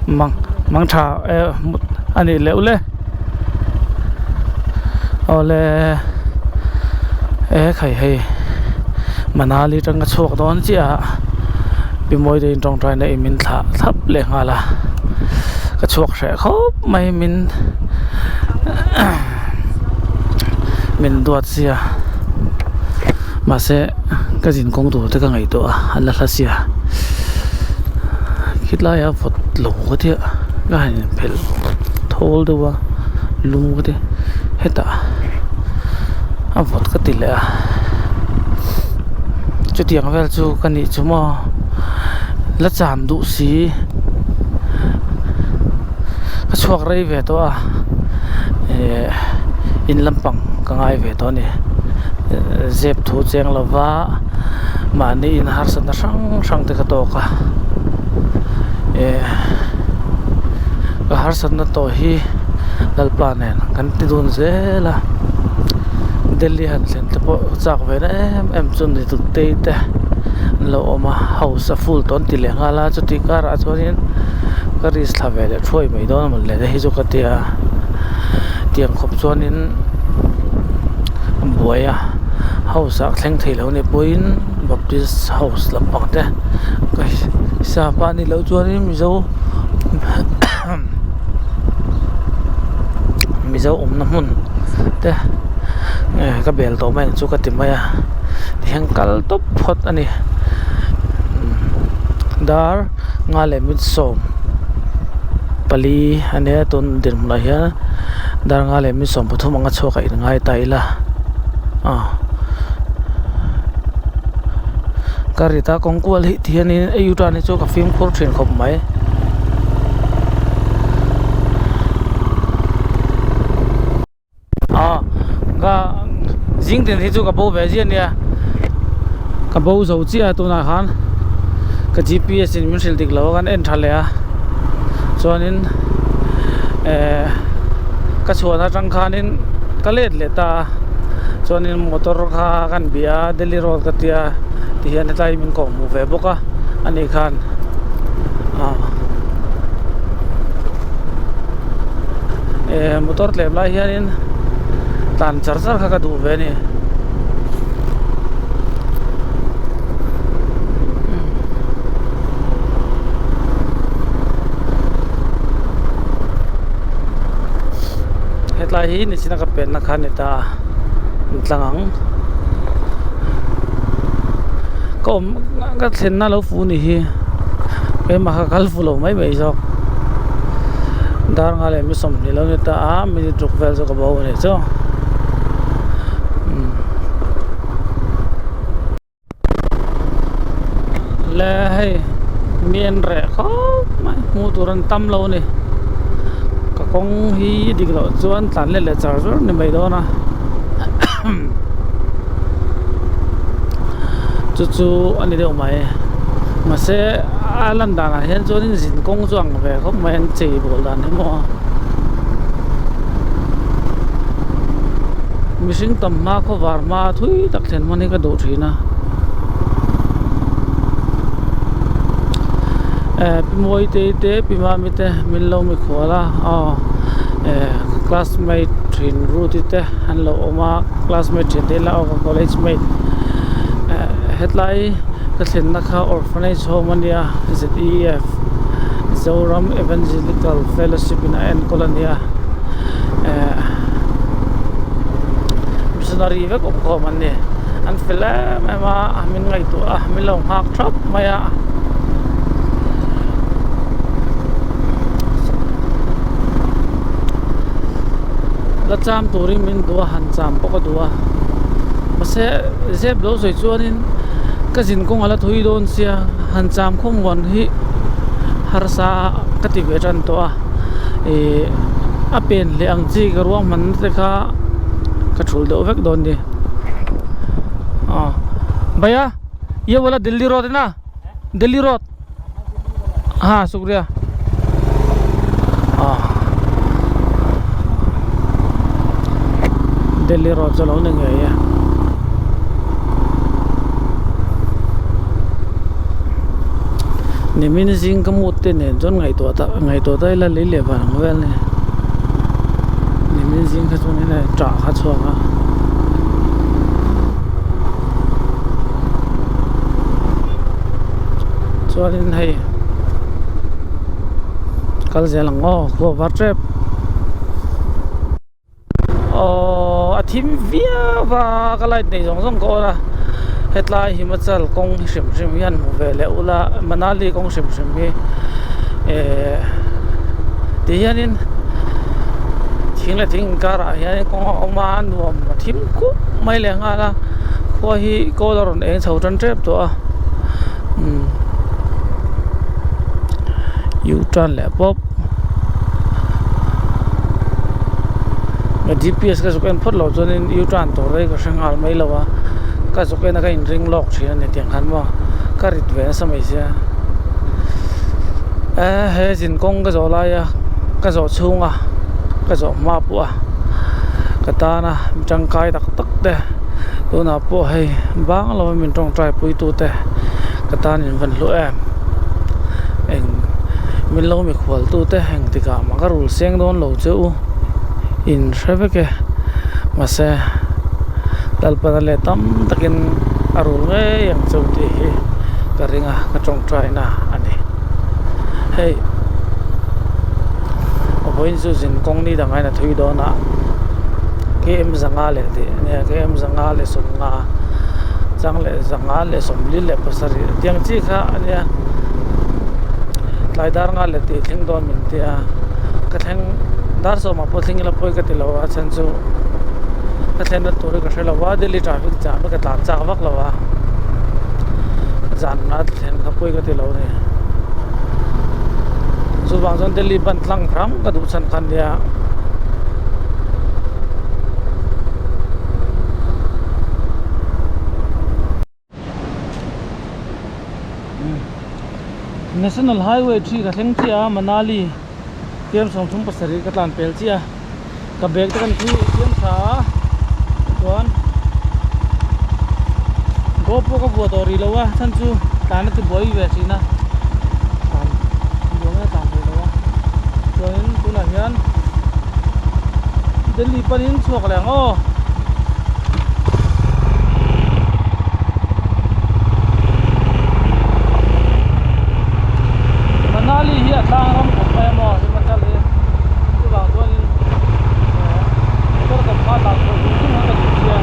mang tha ani leule ole khai hei manali tang chuak don chia bimoi de trong trai nei min tha thap le ngala ka chuak hre khop mai min duat sia mà sẽ cái gì công thủ tới cái ngày đó anh là xia khi lại à vật lủng cái thế cái này phải thâu đâu à lủng cái thế hết à vật cái tỷ lệ cho tiếng về chú cái này chú mà là giảm độ xí cái chuột đây về đó in lâm bằng cái ngày về đó này dẹp thu cheng lava mà ni in har san sang sang te ka to ka har san na to hi dal planen kan ti dun zela Delhi han sen te po chak ve na em chun ni tu te lo oma house full ton ti le ngala chu ti kar a chonin ka ris thave le thoi mai don man le hi chu ka tia tiang khop chonin boya house a thleng thei lo ne point baptist house lampang te kai sa pa ni lo chuan mi zo na mun te ka bel to mai chu ka ti mai a thiang kal top phot ani dar nga le mit som pali ane ton dir mla hian dar nga le mit som pathum anga choka in ngai taila karita kongkual hi thian in ayuta ni chu ka film kor thin khop mai ga jing den hi chu ka bo ve jian ya ka bo zo chi a tu na khan ka gps in min sil dik lo kan en thale a chuanin ka chuan a tang khanin ka let le ta chuanin motor kha kan bia Delhi road ka tia ti hian hetlai min ko mu ve boka ani khan motor tlem lai hianin tan charger kha ka du ve ni hetlai hi ni sina ka pen na khan eta tlangang kom ka thlen na lo fu ni hi pe ma kha kal fu lo mai mai jok dar nga le mi som ni lo ni ta a mi truk vel zo ka bo ni cho le hey mien re kho mai mu turan tam lo ni ka kong hi dik lo chuan tlan le charger ni mai do na chu ani deuh mai mà sẽ lần đàn là hiện cho nên dính công choàng về không mà anh chỉ bộ đàn thế mà mình sinh tầm ma có vài ma thui đặc thiên mà này cái đồ gì na môi tê bị ma mi tê mình lâu mi khóa la classmate train route tê anh lâu mà classmate train tê là college mate headline cái thuyền na kha orphanage home ania ZEF Zoram Evangelical Fellowship in An Colonia missionary ve ko man ne an fela ma min ngai tu min long hak thap maya la cham turi min duwa han cham pok duwa ma se zeb lo zoi chuanin ka jin kong ala thui don sia han cham khom wan hi har sa kati ve ran to a pen le ang chi ka ruang man te kha ka thul do vek don ni भैया ये वाला दिल्ली रोड है ना दिल्ली रोड हाँ शुक्रिया दिल्ली रोड चलो नहीं है ये nimin jing kamut te ne jon ngai to ta la le le ba wel ne nimin jing kha chun ne tra kha chwa ga chuanin hei kal zelang ko var trap athim via và cái này giống giống có là hết lại Himachal công sim sim yan mu về lẽ ula Manali công sim sim hi thì yanin thing là thing cara yanin công ông mà nuông thim cú mấy lẽ ngà là qua hi có rồi em sầu trân trép to U-turn lẽ pop GPS ka zuken phot lo chonin U-turn to rei ka sangal mai lawa ka zuken ka in ring lock thina ne tiang khan ma ka rit ve samai sia he jin kong ka zo la ya ka zo chunga ka zo ma pu a ka ta na chang kai tak tak te tu na po hei bang lo min tong trai pui tu te ka ta nin van lu em eng min lo mi khwal tu te heng tika ma ka rul seng don lo chu in shaveke mase dalpanale tam takin arul nge yang chauti hi karinga ka tong trai na ani hey opoin su jin kong ni dangai na thui do na kem zanga le de ne kem zanga le somnga changle zanga le somli le pasari tiang chi kha ania laidar nga le ti thing don min tia ka theng dar so ma po thing la poi ka ti lawa chan chu ka thlen na tur ka shela wa Delhi traffic jam ka ta cha wak lawa jan na thlen ka poi ka ti law ne chu bang jon Delhi ban tlang ram ka du chan khan dia National Highway 3 ka theng chia Manali tiam som thum pasari ka tlan pel chia ka bek ta kan thi tiam tha chuan gopo ka bu to ri lawa than chu tan ti boi ve sina tan yong tan ri lawa chuan tu na hian Delhi panin chuak lang Manali hi atlang ram ko pa mo si matal hi tu bang tuan motor ka pa ta ko tu ma ka dia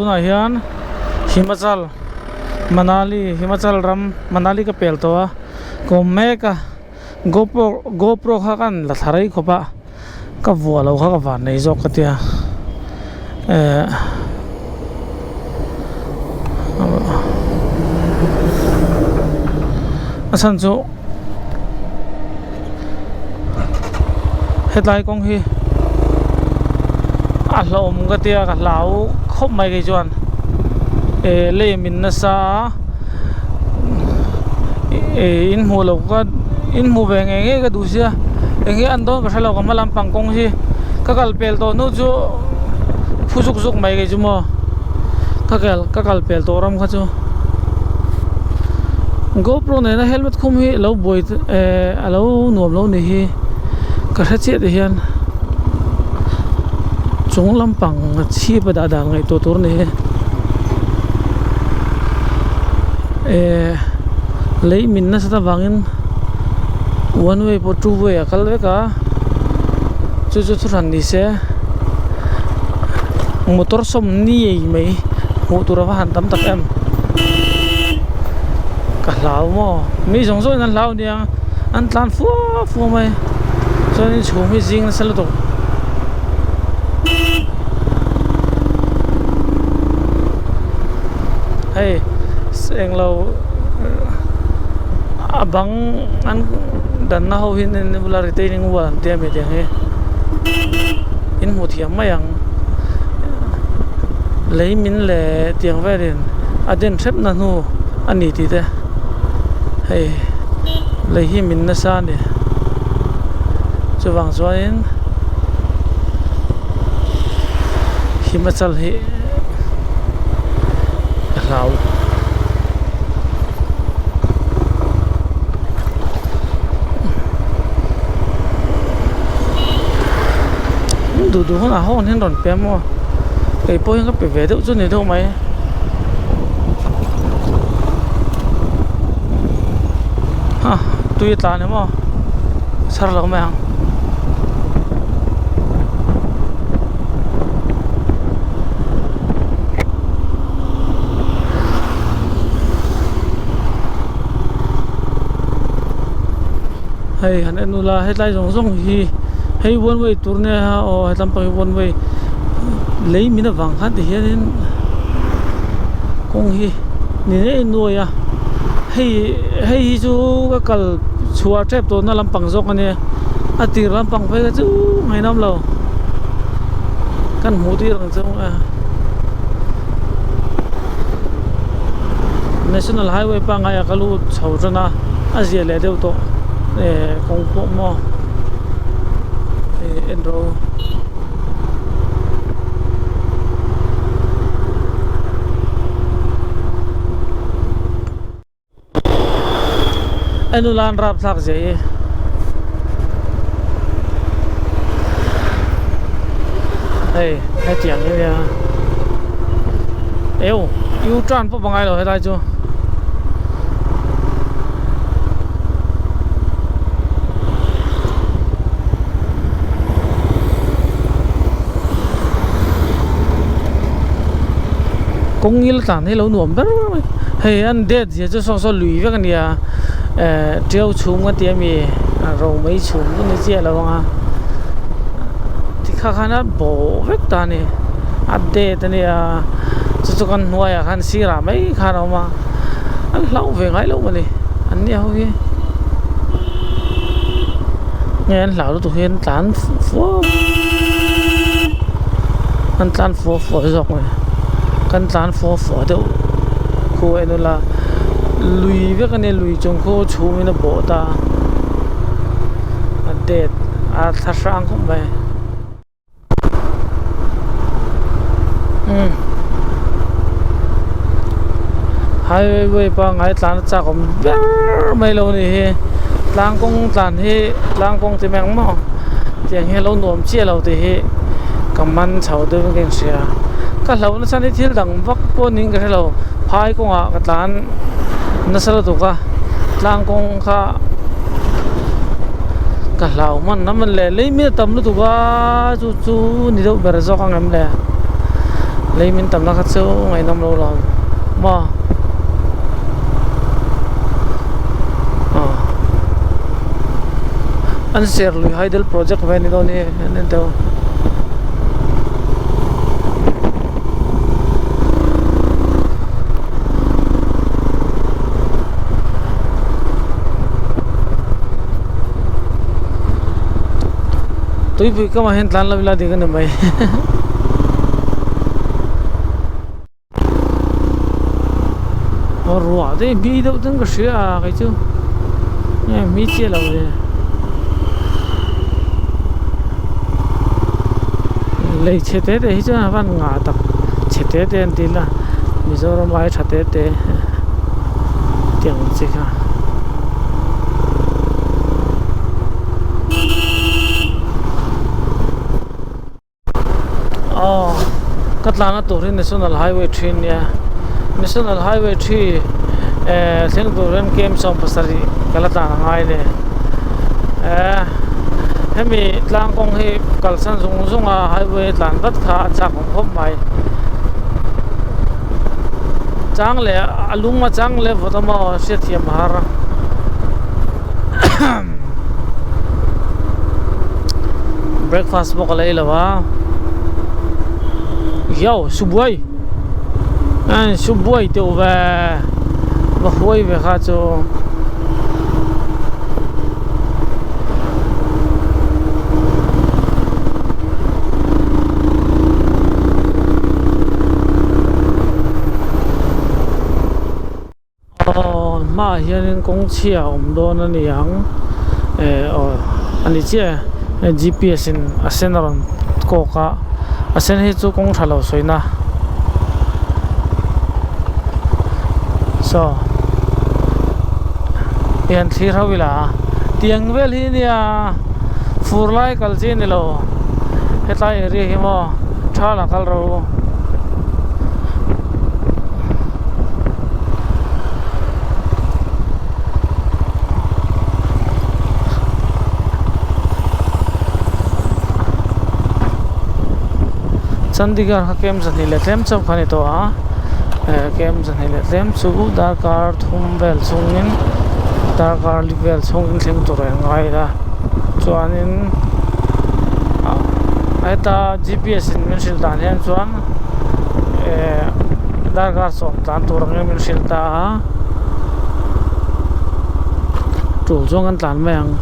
tuna hian Himachal Himachal ram Manali ka pel to a ko meka GoPro kha kan la tharai khopa ka vualo kha ka van nei jok ka tia asan chu hetlai kong hi a hlom ka tia ka hlau khop mai ke chuan le min na sa in mu lo ka in mu ve nge ka du sia engi an don ka thalo ka malam pangkong hi ka kal pel to nu chu phusuk zuk mai ke chu mo ka kal pel to ram kha chu GoPro này nó helmet khum hi lo boi lo nuam lo ni hi ka tha che de hian chung lampang chi pa da ngai to tur ni lấy min na sa wangin one way po two way akal ve ka chu thuran ni se motor som ni ei mai hu tur wa han tam tak em ka lau mo mi jong zo nan lau niang an tlan fu mai cho nên chu mi jing sa lo to hey seng lo abang an dan na ho hin ne bula retaining wan te me te he in mu thiam mayang lấy min le tiang ve den aden thep na nu ani ti te hey lấy hi min na sa ne chu wang chuan Himachal hi rau du hona hon hen ron pe mo cái poi nó pe ve chu ni đâu mai ha tui ta ne mo sar lo ma hay han enula hetlai jong hi hey one way tour ne ha o hetam pa one way lấy mina wang khan ti hian kong hi ni ne noya hey chu ka kal chua trap to na lampang jok ane ati lampang phai chu ngai nam lo kan mu ti rang chung a national highway pa ngai akalu chhaujana azia le deu to kong po mo enro anulan rap thak je hey hai tiang ni ya eo yu tran po bangai lo hai chu công như là tàn hay lâu nuông đó hay anh đét gì cho so lùi với cái này treo chum cái tiệm gì rồi mấy chum cái này gì là vâng thì khác hẳn bổ vết ta này update này cho con nuôi khăn xí ra mấy khăn đâu mà anh lâu về ngay lâu mà đi anh đi không nghe anh lão tụi hiền tán phố anh tán phố dọc này kan tlan fo de ko enola lui ve kan lui chong ko chumi na bo ta adet a thasang ko ba highway pa ngai tlan cha kom mai lo ni he lang kong ti meng mo tiang he lo nom che lo ti he kaman chau de gen sia ka hlau na chani thil dang vak po ning ka hlo phai ko nga ka tlan na sala tu ka tlang kong kha ka hlau man na man le mi tam nu tu ka chu ni do ber zo ka ngam le lấy mình tầm nó khát sâu ngày năm lâu rồi mà anh share lui hai del project về này đâu nè nên đâu tôi bị cái mà hiện tại là bila đi cái này mày rồi đấy bị đâu từng cái gì à cái chứ nè mi chia lâu rồi lấy chế thế đấy chứ vẫn ngã tập chế thế đấy thì là bây giờ nó mai chế thế đấy tiếng gì cả cắt lana turi National Highway 3 nha National Highway 3 thing turan kem som pasari kalata ngai le hemi tlang kong hi kalsan zung zunga highway tlan rat kha cha kong khom mai chang le alung ma chang le vodama se thiam har breakfast mo kalai lawa yo subuai an subuai to va huai ve kha cho ma hian kong chia don ani yang ani che GPS in asenaron ko ka asen hi chu kong thalo soina so yan thir hawila tiang vel hi nia furlai kalchi ni lo hetlai area hi mo thala kal ro Chandigarh ka kem zani le tlem chau khani to a kem zani le tlem chu Darkar thum vel chungin Darkar livel chungin thleng tur ngai ra chuanin eta GPS in min sil dan hian chuan Darkar som tan tur ngai min sil ta tul chong an tlan meng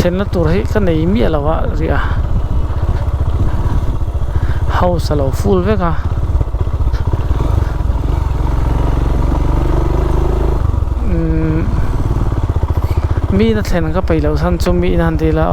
na tur hi ka nei mi alawa ria house alo full veka mi na thlen ka pailo san chu mi nan dila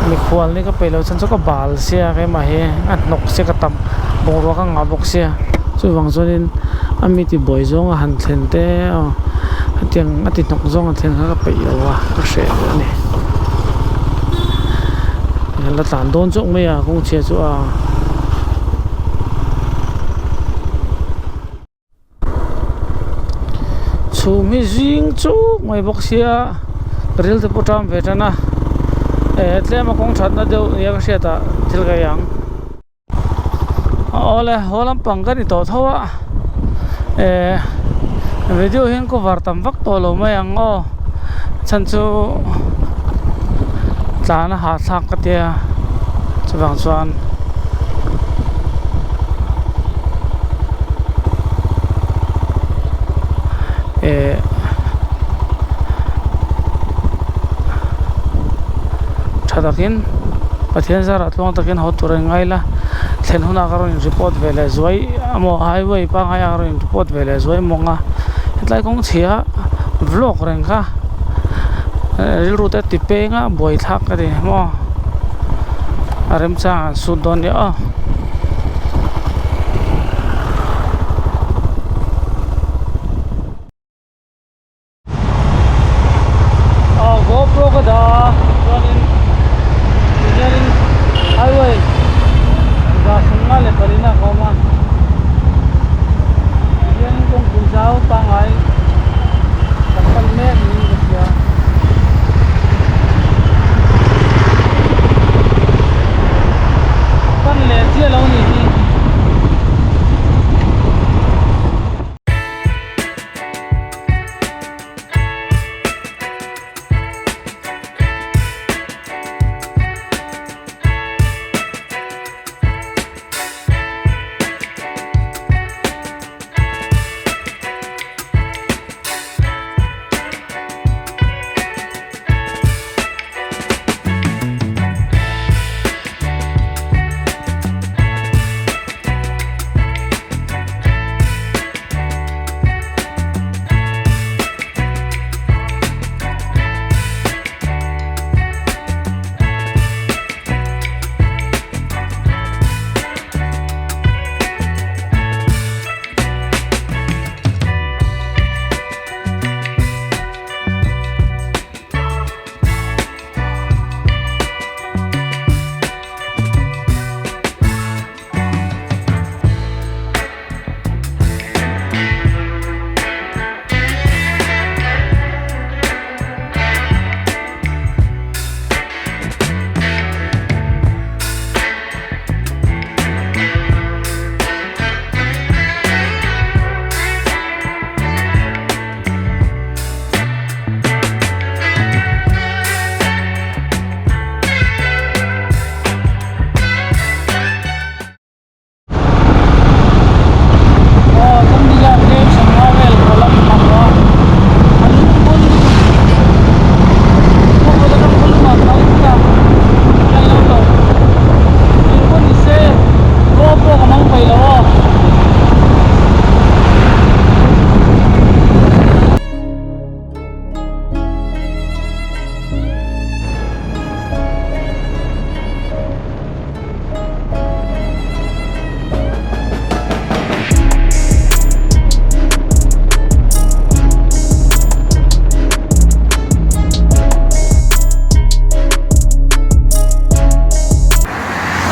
mi khwal ni ka pailo san chu ka bal sia ke ma he an nok se ka tam boro ka nga bok sia chu wang zonin ami ti boy zong han thlen te tiếng ati nọc zong an thlen ka pai lawa ka hre ani la tlan don chok mai a kong che chu a chu mi jing chu mai bok sia ril te potam vetana tle ma kong that na deu ya ka hre ta thil ga yang ole holam pangkani to thowa video hian ko vartam vak to lo mai ang o chan chu tlana ha thak ka tia chuwang chuan thadakin pathian zara tlong takin ho tur ngai la thlen huna karon report vele zoi amo highway pa ngai karon report vele zoi monga hetlai kong chia vlog reng kha ril route ti pe nga boi thak ka ri mo arem cha su don ya GoPro ka da running highway da sunga le palina ko ma yan kong punjao pa ngai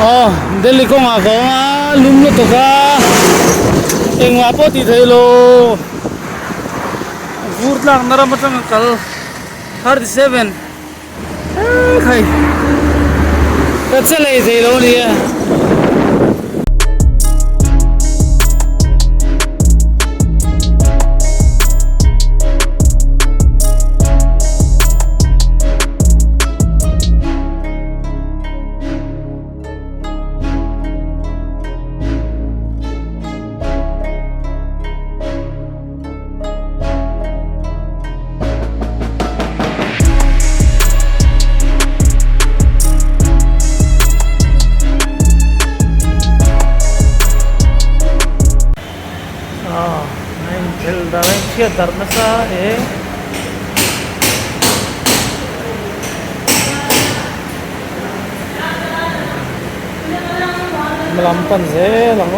oh Delhi ko nga ko nga lumno to ka engwa po ti thelo vurt lang naramatan kal 37 khai kachalai thelo liya Dharma sa melampan saya lang